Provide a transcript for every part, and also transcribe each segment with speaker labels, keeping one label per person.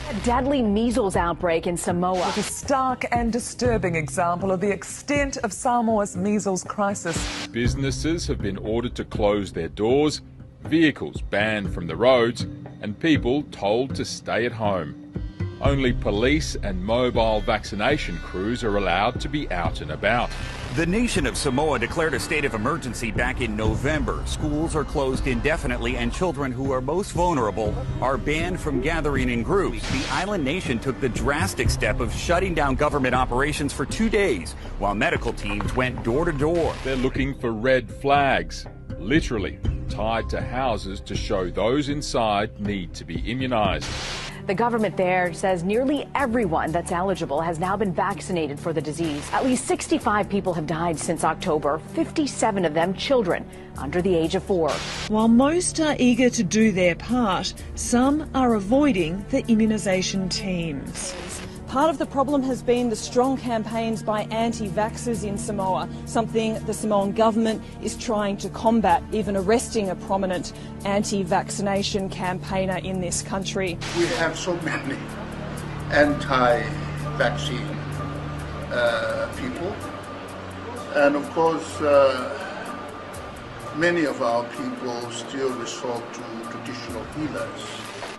Speaker 1: A deadly measles outbreak in Samoa.
Speaker 2: A stark and disturbing example of the extent of Samoa's measles crisis.
Speaker 3: Businesses have been ordered to close their doors, vehicles banned from the roads, and people told to stay at home. Only police and mobile vaccination crews are allowed to be out and about.
Speaker 4: The nation of Samoa declared a state of emergency back in November. Schools are closed indefinitely, and children who are most vulnerable are banned from gathering in groups. The island nation took the drastic step of shutting down government operations for 2 days, while medical teams went door to door.
Speaker 3: They're looking for red flags, literally tied to houses to show those inside need to be immunised.
Speaker 1: The government there says nearly everyone that's eligible has now been vaccinated for the disease. At least 65 people have died since October, 57 of them children under the age of 4.
Speaker 5: While most are eager to do their part, some are avoiding the immunisation teams.
Speaker 6: Part of the problem has been the strong campaigns by anti-vaxxers in Samoa, something the Samoan government is trying to combat, even arresting a prominent anti-vaccination campaigner in this country.
Speaker 7: We have so many anti-vaccine people, and of course many of our people still resort to traditional healers.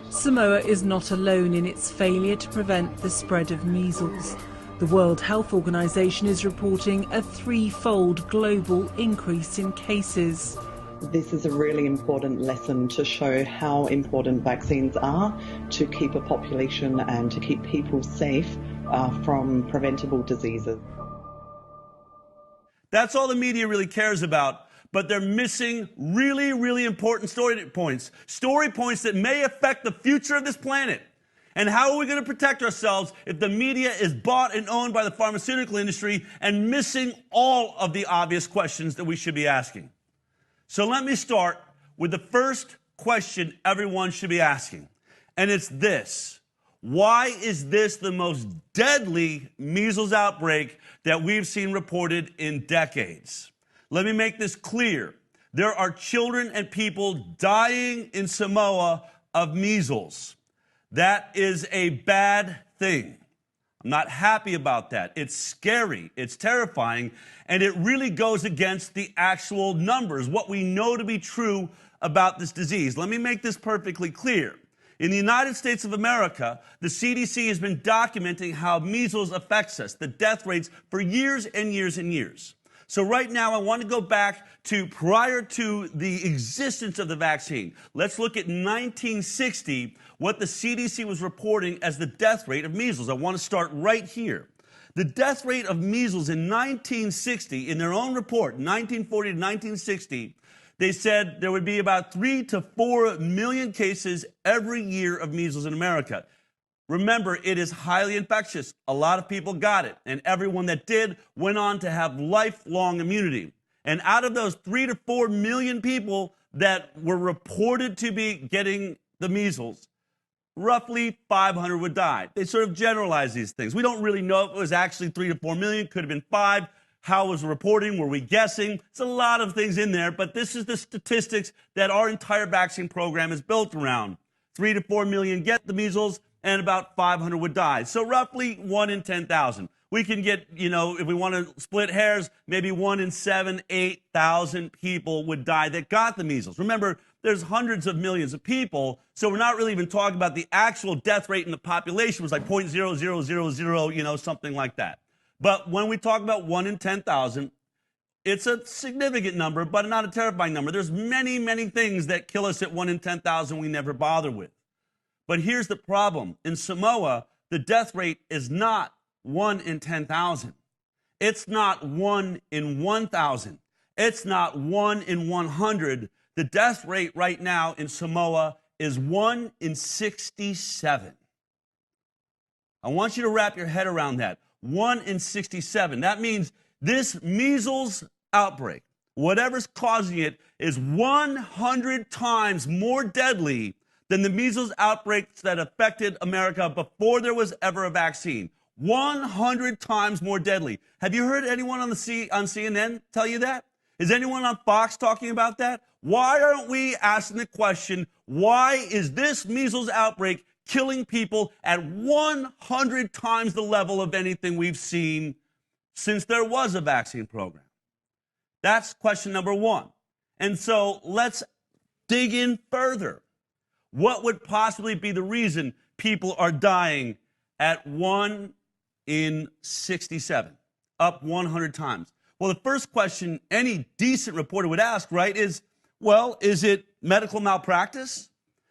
Speaker 5: Samoa is not alone in its failure to prevent the spread of measles. The World Health Organization is reporting a 3-fold global increase in cases.
Speaker 8: This is a really important lesson to show how important vaccines are to keep a population and to keep people safe from preventable diseases.
Speaker 9: That's all the media really cares about. But they're missing really, really important story points that may affect the future of this planet. And how are we going to protect ourselves if the media is bought and owned by the pharmaceutical industry and missing all of the obvious questions that we should be asking? So let me start with the first question everyone should be asking. And it's this: why is this the most deadly measles outbreak that we've seen reported in decades? Let me make this clear. There are children and people dying in Samoa of measles. That is a bad thing. I'm not happy about that. It's scary, it's terrifying, and it really goes against the actual numbers, what we know to be true about this disease. Let me make this perfectly clear. In the United States of America, the CDC has been documenting how measles affects us, the death rates, for years and years and years. So right now, I want to go back to prior to the existence of the vaccine. Let's look at 1960, what the CDC was reporting as the death rate of measles. I want to start right here. The death rate of measles in 1960, in their own report, 1940 to 1960, they said there would be about 3 to 4 million cases every year of measles in America. Remember, it is highly infectious. A lot of people got it, and everyone that did went on to have lifelong immunity. And out of those 3 to 4 million people that were reported to be getting the measles, roughly 500 would die. They sort of generalize these things. We don't really know if it was actually 3 to 4 million, could have been 5. How was the reporting? Were we guessing? It's a lot of things in there, but this is the statistics that our entire vaccine program is built around. 3 to 4 million get the measles, and about 500 would die. So roughly 1 in 10,000. We can get, if we want to split hairs, maybe 1 in 7,000, 8,000 people would die that got the measles. Remember, there's hundreds of millions of people, so we're not really even talking about the actual death rate in the population. It was like 0.0000, something like that. But when we talk about 1 in 10,000, it's a significant number, but not a terrifying number. There's many, many things that kill us at 1 in 10,000 we never bother with. But here's the problem. In Samoa, the death rate is not 1 in 10,000. It's not 1 in 1,000. It's not 1 in 100. The death rate right now in Samoa is 1 in 67. I want you to wrap your head around that. 1 in 67. That means this measles outbreak, whatever's causing it, is 100 times more deadly than the measles outbreaks that affected America before there was ever a vaccine. 100 times more deadly. Have you heard anyone on CNN tell you that? Is anyone on Fox talking about that? Why aren't we asking the question, why is this measles outbreak killing people at 100 times the level of anything we've seen since there was a vaccine program. That's question number one. And so let's dig in further. What would possibly be the reason people are dying at 1 in 67, up 100 times? Well, the first question any decent reporter would ask, right, is, well, is it medical malpractice?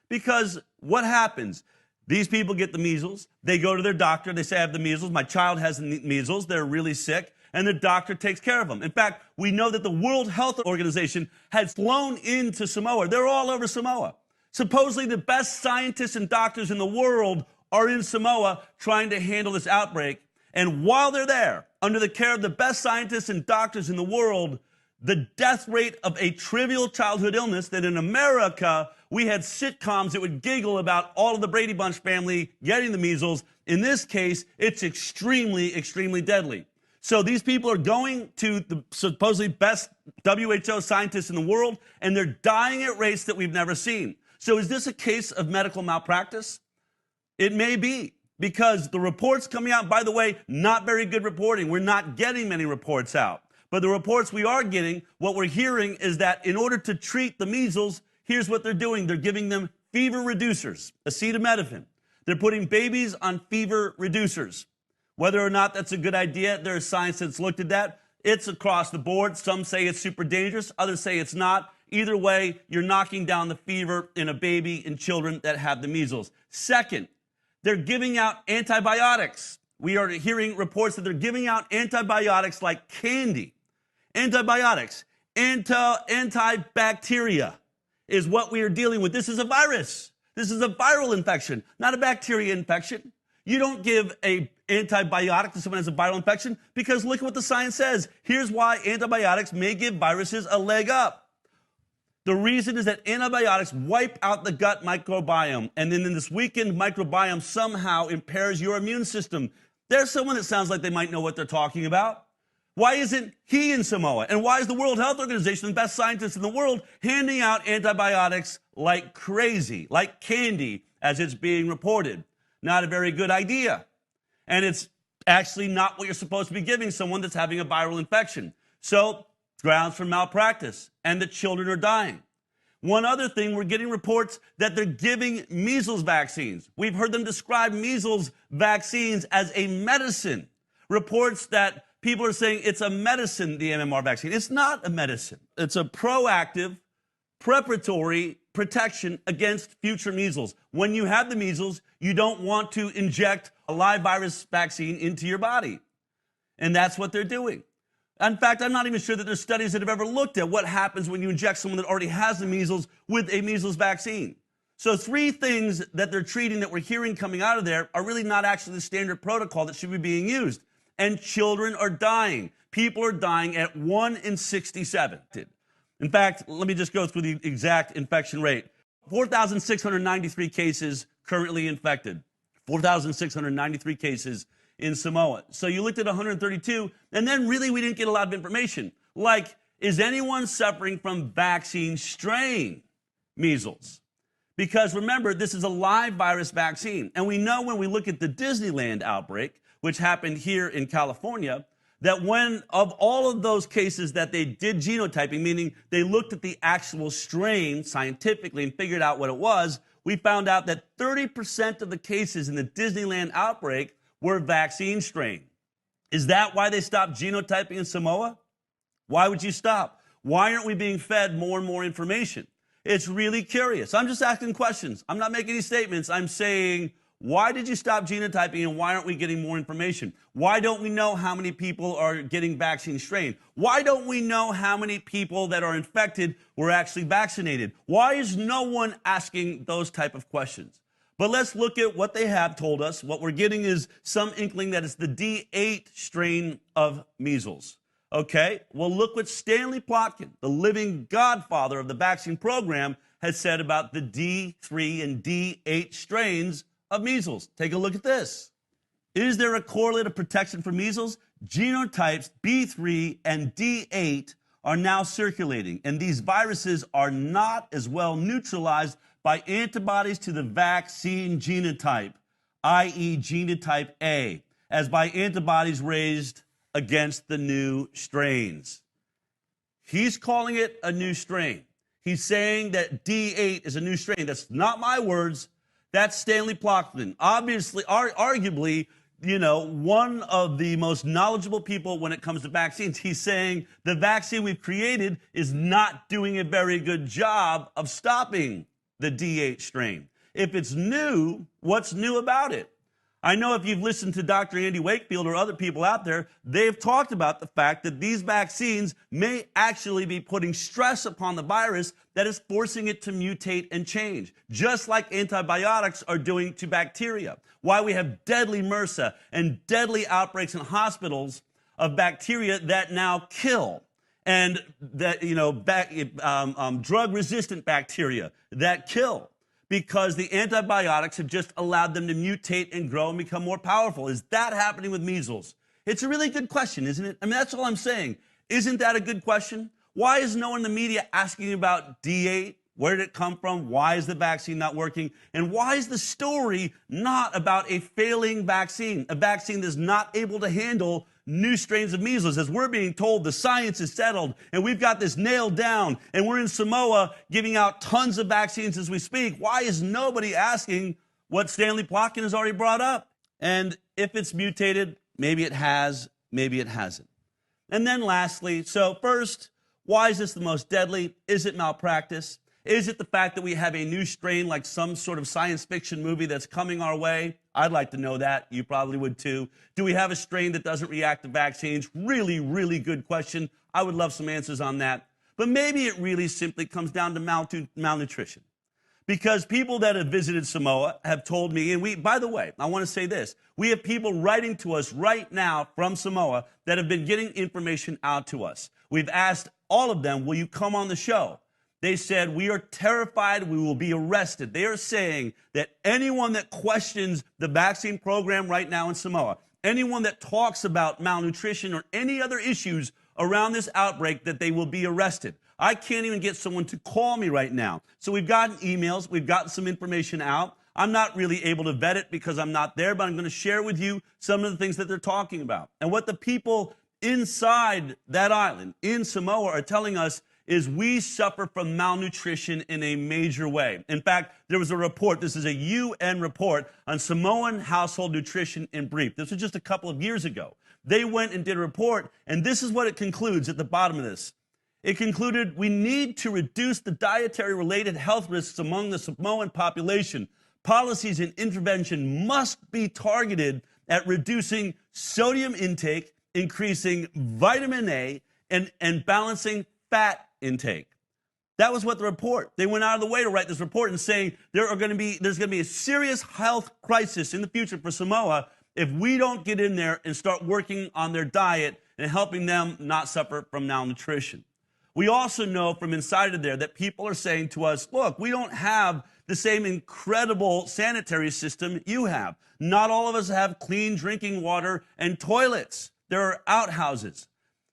Speaker 9: Because what happens? These people get the measles. They go to their doctor. They say, I have the measles. My child has the measles. They're really sick. And the doctor takes care of them. In fact, we know that the World Health Organization has flown into Samoa. They're all over Samoa. Supposedly the best scientists and doctors in the world are in Samoa trying to handle this outbreak. And while they're there, under the care of the best scientists and doctors in the world, the death rate of a trivial childhood illness that in America, we had sitcoms that would giggle about all of the Brady Bunch family getting the measles. In this case, it's extremely, extremely deadly. So these people are going to the supposedly best WHO scientists in the world, and they're dying at rates that we've never seen. So is this a case of medical malpractice? It may be, because the reports coming out, by the way, not very good reporting. We're not getting many reports out. But the reports we are getting, what we're hearing is that in order to treat the measles, here's what they're doing. They're giving them fever reducers, acetaminophen. They're putting babies on fever reducers. Whether or not that's a good idea, there's science that's looked at that. It's across the board. Some say it's super dangerous. Others say it's not. Either way, you're knocking down the fever in a baby and children that have the measles. Second, they're giving out antibiotics. We are hearing reports that they're giving out antibiotics like candy. Antibiotics, antibacteria is what we are dealing with. This is a virus. This is a viral infection, not a bacteria infection. You don't give an antibiotic to someone who has a viral infection because look at what the science says. Here's why antibiotics may give viruses a leg up. The reason is that antibiotics wipe out the gut microbiome, and then in this weakened microbiome somehow impairs your immune system. There's someone that sounds like they might know what they're talking about. Why isn't he in Samoa? And why is the World Health Organization, the best scientists in the world, handing out antibiotics like crazy, like candy, as it's being reported? Not a very good idea. And it's actually not what you're supposed to be giving someone that's having a viral infection. So, grounds for malpractice, and the children are dying. One other thing, we're getting reports that they're giving measles vaccines. We've heard them describe measles vaccines as a medicine. Reports that people are saying it's a medicine, the MMR vaccine. It's not a medicine. It's a proactive, preparatory protection against future measles. When you have the measles, you don't want to inject a live virus vaccine into your body. And that's what they're doing. In fact, I'm not even sure that there's studies that have ever looked at what happens when you inject someone that already has the measles with a measles vaccine. So 3 things that they're treating that we're hearing coming out of there are really not actually the standard protocol that should be being used. And children are dying. People are dying at 1 in 67. In fact, let me just go through the exact infection rate. 4,693 cases currently infected. 4,693 cases in Samoa. So you looked at 132, and then really we didn't get a lot of information. Like, is anyone suffering from vaccine strain measles? Because remember, this is a live virus vaccine. And we know when we look at the Disneyland outbreak, which happened here in California, that when of all of those cases that they did genotyping, meaning they looked at the actual strain scientifically and figured out what it was, we found out that 30% of the cases in the Disneyland outbreak were vaccine strain. Is that why they stopped genotyping in Samoa? Why would you stop? Why aren't we being fed more and more information? It's really curious. I'm just asking questions. I'm not making any statements. I'm saying, why did you stop genotyping and why aren't we getting more information? Why don't we know how many people are getting vaccine strain? Why don't we know how many people that are infected were actually vaccinated? Why is no one asking those type of questions? But let's look at what they have told us. What we're getting is some inkling that it's the D8 strain of measles. Okay, well, look what Stanley Plotkin, the living godfather of the vaccine program, has said about the D3 and D8 strains of measles. Take a look at this. Is there a correlate of protection for measles? Genotypes B3 and D8 are now circulating, and these viruses are not as well neutralized by antibodies to the vaccine genotype, i.e. genotype A, as by antibodies raised against the new strains. He's calling it a new strain. He's saying that D8 is a new strain. That's not my words. That's Stanley Plotkin. Obviously, arguably, one of the most knowledgeable people when it comes to vaccines. He's saying the vaccine we've created is not doing a very good job of stopping the D8 strain. If it's new, what's new about it? I know if you've listened to Dr. Andy Wakefield or other people out there, they've talked about the fact that these vaccines may actually be putting stress upon the virus that is forcing it to mutate and change, just like antibiotics are doing to bacteria. Why we have deadly MRSA and deadly outbreaks in hospitals of bacteria that now kill, and that, drug-resistant bacteria that kill, because the antibiotics have just allowed them to mutate and grow and become more powerful. Is that happening with measles? It's a really good question, isn't it? I mean, that's all I'm saying. Isn't that a good question? Why is no one in the media asking about D8? Where did it come from? Why is the vaccine not working? And why is the story not about a failing vaccine, a vaccine that's not able to handle new strains of measles? As we're being told, the science is settled and we've got this nailed down and we're in Samoa giving out tons of vaccines as we speak. Why is nobody asking what Stanley Plotkin has already brought up? And if it's mutated, maybe it has, maybe it hasn't. And then lastly, so first, why is this the most deadly? Is it malpractice? Is it the fact that we have a new strain like some sort of science fiction movie that's coming our way? I'd like to know that. You probably would too. Do we have a strain that doesn't react to vaccines? Really, really good question. I would love some answers on that. But maybe it really simply comes down to malnutrition. Because people that have visited Samoa have told me, and by the way, I want to say this. We have people writing to us right now from Samoa that have been getting information out to us. We've asked all of them, will you come on the show? They said, we are terrified we will be arrested. They are saying that anyone that questions the vaccine program right now in Samoa, anyone that talks about malnutrition or any other issues around this outbreak, that they will be arrested. I can't even get someone to call me right now. So we've gotten emails, we've gotten some information out. I'm not really able to vet it because I'm not there, but I'm going to share with you some of the things that they're talking about. And what the people inside that island, in Samoa, are telling us is we suffer from malnutrition in a major way. In fact, there was a report, this is a UN report, on Samoan household nutrition in brief. This was just a couple of years ago. They went and did a report, and this is what it concludes at the bottom of this. It concluded, we need to reduce the dietary-related health risks among the Samoan population. Policies and intervention must be targeted at reducing sodium intake, increasing vitamin A, and balancing fat intake. That was what the report. They went out of the way to write this report and saying there's going to be a serious health crisis in the future for Samoa if we don't get in there and start working on their diet and helping them not suffer from malnutrition. We also know from inside of there that people are saying to us, look, we don't have the same incredible sanitary system you have. Not all of us have clean drinking water and toilets. There are outhouses.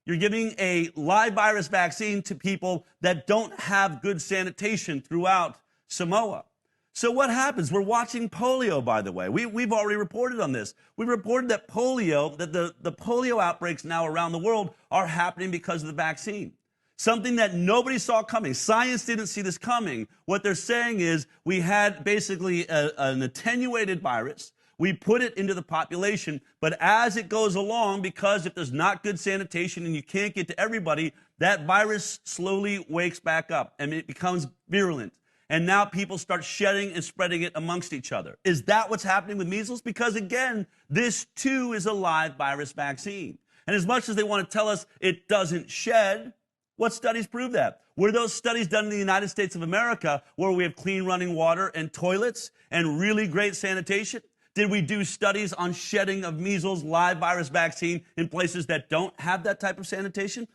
Speaker 9: You're giving a live virus vaccine to people that don't have good sanitation throughout Samoa. So what happens? We're watching polio, by the way. We've already reported on this. We reported that polio, that the polio outbreaks now around the world are happening because of the vaccine. Something that nobody saw coming. Science didn't see this coming. What they're saying is we had basically an attenuated virus. We put it into the population, but as it goes along, because if there's not good sanitation and you can't get to everybody, that virus slowly wakes back up and it becomes virulent. And now people start shedding and spreading it amongst each other. Is that what's happening with measles? Because again, this too is a live virus vaccine. And as much as they want to tell us it doesn't shed, what studies prove that? Were those studies done in the United States of America where we have clean running water and toilets and really great sanitation? Did we do studies on shedding of measles live virus vaccine in places that don't have that type of sanitation?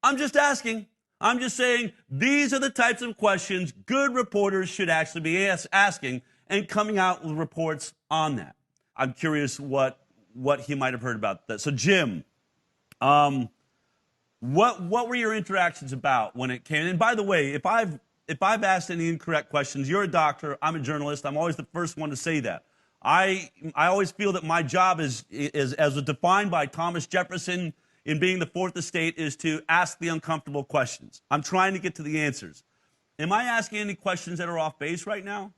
Speaker 9: I'm just asking. I'm just saying these are the types of questions good reporters should actually be asking and coming out with reports on that. I'm curious what he might have heard about that. So, Jim, what were your interactions about when it came? And by the way, if I've if I've asked any incorrect questions, you're a doctor, I'm a journalist, I'm always the first one to say that. I always feel that my job is as defined by Thomas Jefferson in being the fourth estate, is to ask the uncomfortable questions. I'm trying to get to the answers. Am I asking any questions that are off base right now?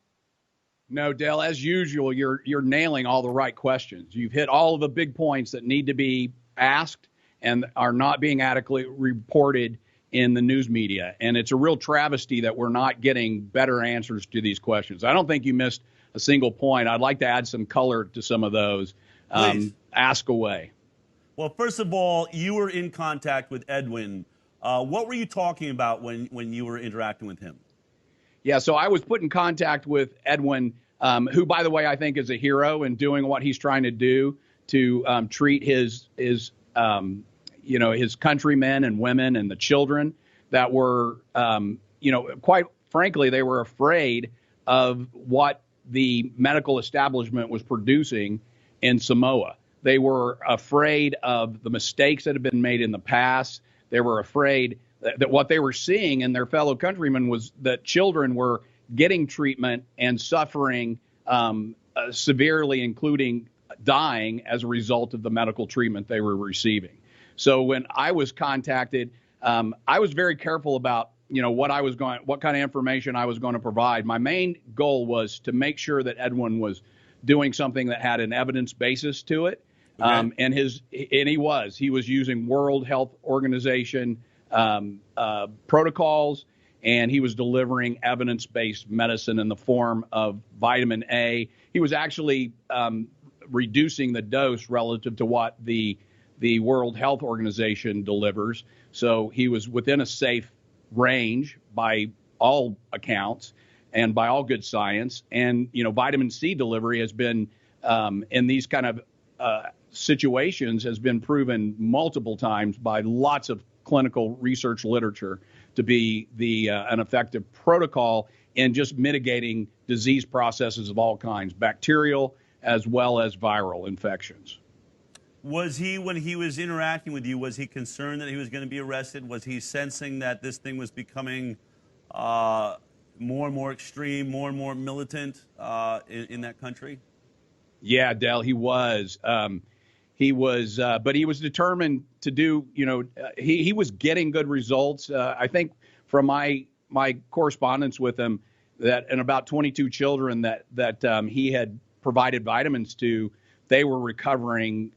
Speaker 10: No, Dale, as usual, you're nailing all the right questions. You've hit all of the big points that need to be asked and are not being adequately reported in the news media. And it's a real travesty that we're not getting better answers to these questions. I don't think you missed a single point. I'd like to add some color to some of those. Ask away.
Speaker 9: Well, first of all, you were in contact with Edwin. What were you talking about when you were interacting with him?
Speaker 10: Yeah, so I was put in contact with Edwin, who, by the way, I think is a hero in doing what he's trying to do to treat his countrymen and women and the children that were, quite frankly, they were afraid of what the medical establishment was producing in Samoa. They were afraid of the mistakes that had been made in the past. They were afraid that what they were seeing in their fellow countrymen was that children were getting treatment and suffering severely, including dying as a result of the medical treatment they were receiving. So when I was contacted, I was very careful about what kind of information I was going to provide. My main goal was to make sure that Edwin was doing something that had an evidence basis to it. Okay. And he was using World Health Organization protocols, and he was delivering evidence-based medicine in the form of vitamin A. He was actually reducing the dose relative to what the World Health Organization delivers. So he was within a safe range by all accounts and by all good science. And, vitamin C delivery has been in these kind of situations has been proven multiple times by lots of clinical research literature to be an effective protocol in just mitigating disease processes of all kinds, bacterial as well as viral infections.
Speaker 9: Was he, when he was interacting with you, was he concerned that he was going to be arrested? Was he sensing that this thing was becoming more and more extreme, more and more militant in that country?
Speaker 10: Yeah, Dale, he was. But he was determined to do, he was getting good results. I think from my correspondence with him that in about 22 children that he had provided vitamins to, they were recovering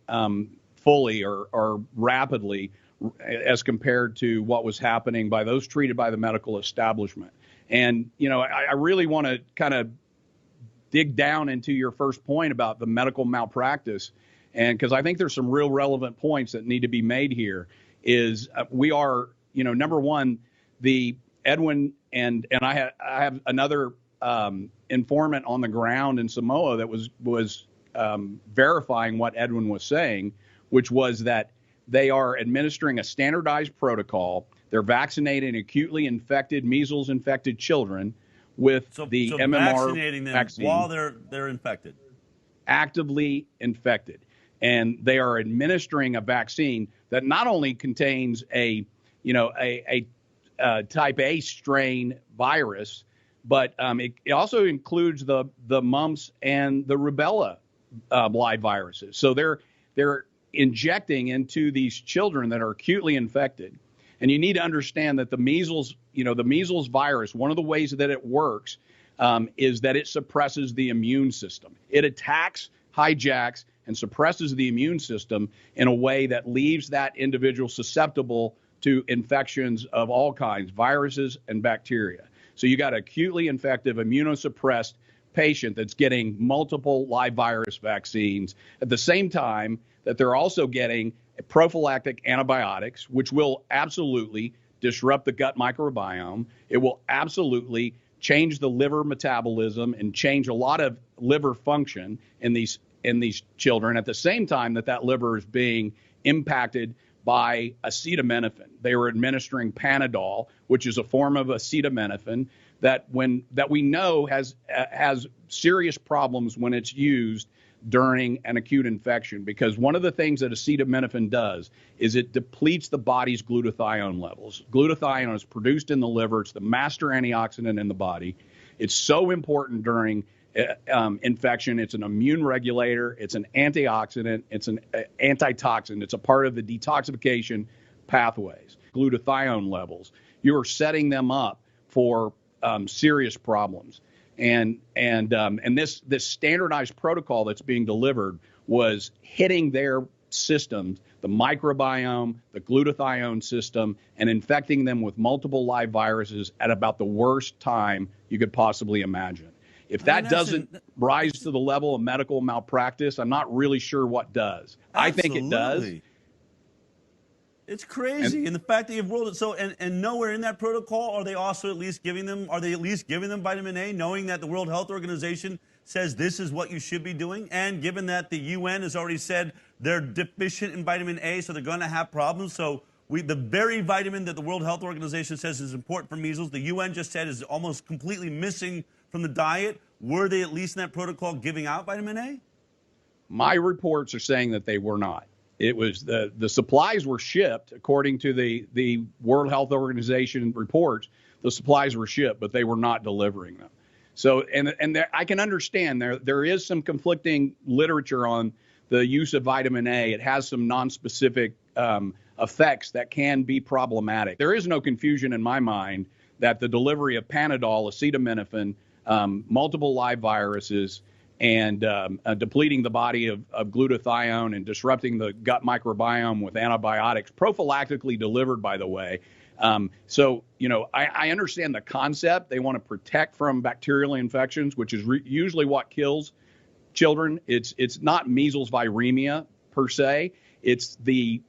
Speaker 10: fully or rapidly as compared to what was happening by those treated by the medical establishment. And, I really want to kind of dig down into your first point about the medical malpractice. And because I think there's some real relevant points that need to be made here is we are, number one, the Edwin and I have another informant on the ground in Samoa that was verifying what Edwin was saying, which was that they are administering a standardized protocol. They're vaccinating acutely infected, measles-infected children with the MMR
Speaker 9: vaccinating them
Speaker 10: vaccine
Speaker 9: while they're infected,
Speaker 10: actively infected, and they are administering a vaccine that not only contains a type A strain virus, but it also includes the mumps and the rubella live viruses. So they're injecting into these children that are acutely infected. And you need to understand that the measles virus, one of the ways that it works is that it suppresses the immune system. It attacks, hijacks, and suppresses the immune system in a way that leaves that individual susceptible to infections of all kinds, viruses and bacteria. So you got acutely infected, immunosuppressed patient that's getting multiple live virus vaccines at the same time that they're also getting prophylactic antibiotics, which will absolutely disrupt the gut microbiome. It will absolutely change the liver metabolism and change a lot of liver function in these children at the same time that liver is being impacted by acetaminophen. They were administering Panadol, which is a form of acetaminophen that we know has serious problems when it's used during an acute infection, because one of the things that acetaminophen does is it depletes the body's glutathione levels. Glutathione is produced in the liver. It's the master antioxidant in the body. It's so important during infection. It's an immune regulator. It's an antioxidant. It's an antitoxin. It's a part of the detoxification pathways. Glutathione levels, you're setting them up for serious problems. And this standardized protocol that's being delivered was hitting their systems, the microbiome, the glutathione system, and infecting them with multiple live viruses at about the worst time you could possibly imagine. If that doesn't rise to the level of medical malpractice, I'm not really sure what does. I think it does.
Speaker 9: It's crazy, and the fact that you've rolled it so, and nowhere in that protocol are they also at least giving them, vitamin A, knowing that the World Health Organization says this is what you should be doing, and given that the UN has already said they're deficient in vitamin A, so they're going to have problems. So the very vitamin that the World Health Organization says is important for measles, the UN just said is almost completely missing from the diet. Were they at least in that protocol giving out vitamin A?
Speaker 10: My reports are saying that they were not. It was the supplies were shipped according to the World Health Organization reports. The supplies were shipped, but they were not delivering them. So, and there, I can understand there is some conflicting literature on the use of vitamin A. It has some nonspecific effects that can be problematic. There is no confusion in my mind that the delivery of Panadol, acetaminophen, multiple live viruses, and depleting the body of glutathione and disrupting the gut microbiome with antibiotics, prophylactically delivered, by the way. So, I understand the concept. They want to protect from bacterial infections, which is usually what kills children. It's not measles viremia per se. It's the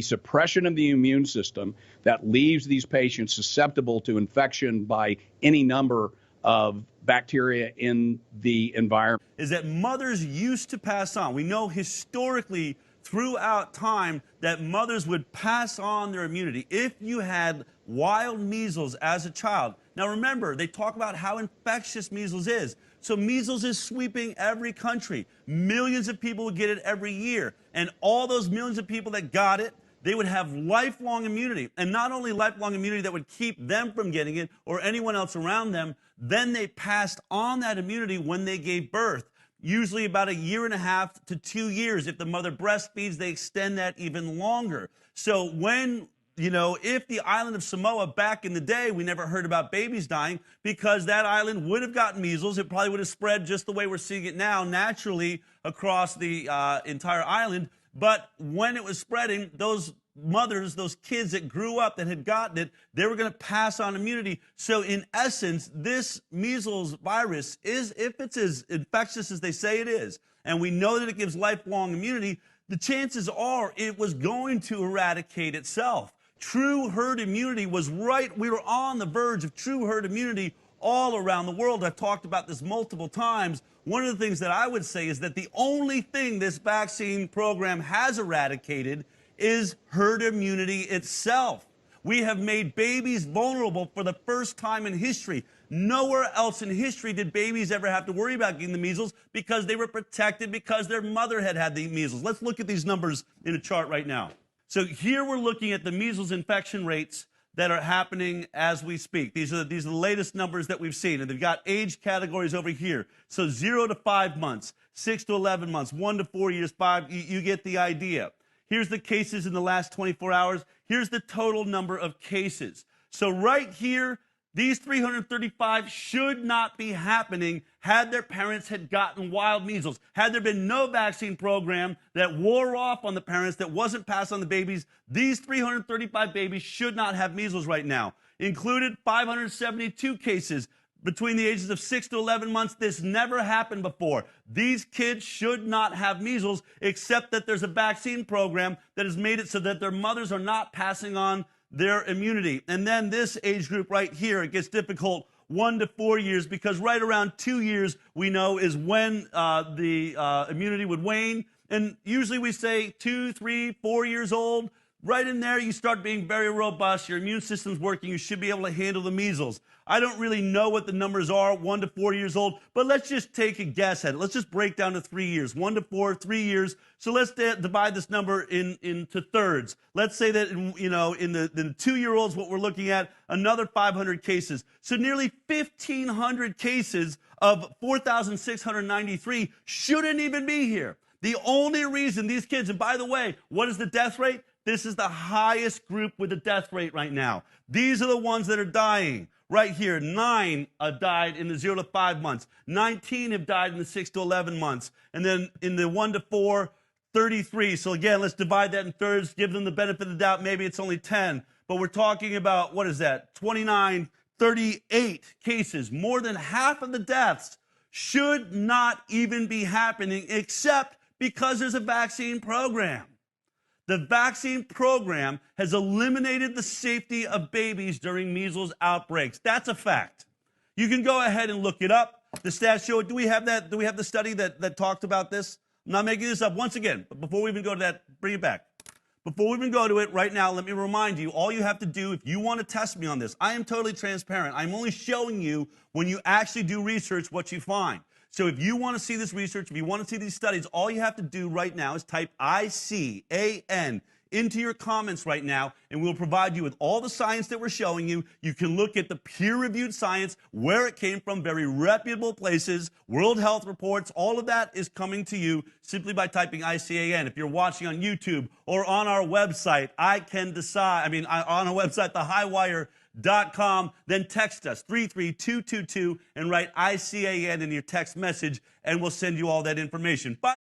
Speaker 10: suppression of the immune system that leaves these patients susceptible to infection by any number of bacteria in the environment.
Speaker 9: Is that mothers used to pass on. We know historically throughout time that mothers would pass on their immunity. If you had wild measles as a child, now remember, they talk about how infectious measles is. So measles is sweeping every country. Millions of people would get it every year. And all those millions of people that got it, they would have lifelong immunity. And not only lifelong immunity that would keep them from getting it or anyone else around them, then they passed on that immunity when they gave birth, usually about 1.5 to 2 years. If the mother breastfeeds, they extend that even longer. So when, if the island of Samoa back in the day, we never heard about babies dying because that island would have gotten measles. It probably would have spread just the way we're seeing it now, naturally across the entire island. But when it was spreading, those mothers, those kids that grew up that had gotten it, they were going to pass on immunity. So in essence, this measles virus is, if it's as infectious as they say it is, and we know that it gives lifelong immunity, the chances are it was going to eradicate itself. True herd immunity was right. We were on the verge of true herd immunity all around the world. I've talked about this multiple times. One of the things that I would say is that the only thing this vaccine program has eradicated is herd immunity itself. We have made babies vulnerable for the first time in history. Nowhere else in history did babies ever have to worry about getting the measles because they were protected because their mother had had the measles. Let's look at these numbers in a chart right now. So here we're looking at the measles infection rates that are happening as we speak. These are the latest numbers that we've seen, and they've got age categories over here. So 0 to 5 months, 6 to 11 months, 1 to 4 years, 5, you get the idea. Here's the cases in the last 24 hours. Here's the total number of cases. So right here, these 335 should not be happening had their parents had gotten wild measles. Had there been no vaccine program that wore off on the parents, that wasn't passed on the babies, these 335 babies should not have measles right now. Included 572 cases between the ages of 6 to 11 months. This never happened before. These kids should not have measles, except that there's a vaccine program that has made it so that their mothers are not passing on their immunity. And then this age group right here, it gets difficult, 1 to 4 years, because right around 2 years we know is when the immunity would wane. And usually we say 2, 3, 4 years old, right in there, you start being very robust. Your immune system's working. You should be able to handle the measles. I don't really know what the numbers are, 1 to 4 years old, but let's just take a guess at it. Let's just break down to 3 years, 1 to 4, 3 years. So let's divide this number into thirds. Let's say that in the 2-year-olds, what we're looking at, another 500 cases. So nearly 1,500 cases of 4,693 shouldn't even be here. The only reason these kids, and by the way, what is the death rate? This is the highest group with the death rate right now. These are the ones that are dying. Right here, 9 died in the 0 to 5 months. 19 have died in the 6 to 11 months. And then in the 1 to 4, 33. So again, let's divide that in thirds, give them the benefit of the doubt. Maybe it's only 10. But we're talking about, what is that? 29, 38 cases. More than half of the deaths should not even be happening except because there's a vaccine program. The vaccine program has eliminated the safety of babies during measles outbreaks. That's a fact. You can go ahead and look it up. The stats show it. Do we have that? Do we have the study that talked about this? I'm not making this up once again, but before we even go to that, bring it back. Before we even go to it right now, let me remind you, all you have to do, if you want to test me on this, I am totally transparent. I'm only showing you when you actually do research what you find. So if you want to see this research, if you want to see these studies, all you have to do right now is type ICAN into your comments right now, and we'll provide you with all the science that we're showing you. You can look at the peer-reviewed science, where it came from, very reputable places, World Health reports. All of that is coming to you simply by typing ICAN. If you're watching on YouTube or on our website, on our website, thehighwire.com, then text us 33222 and write ICAN in your text message, and we'll send you all that information. But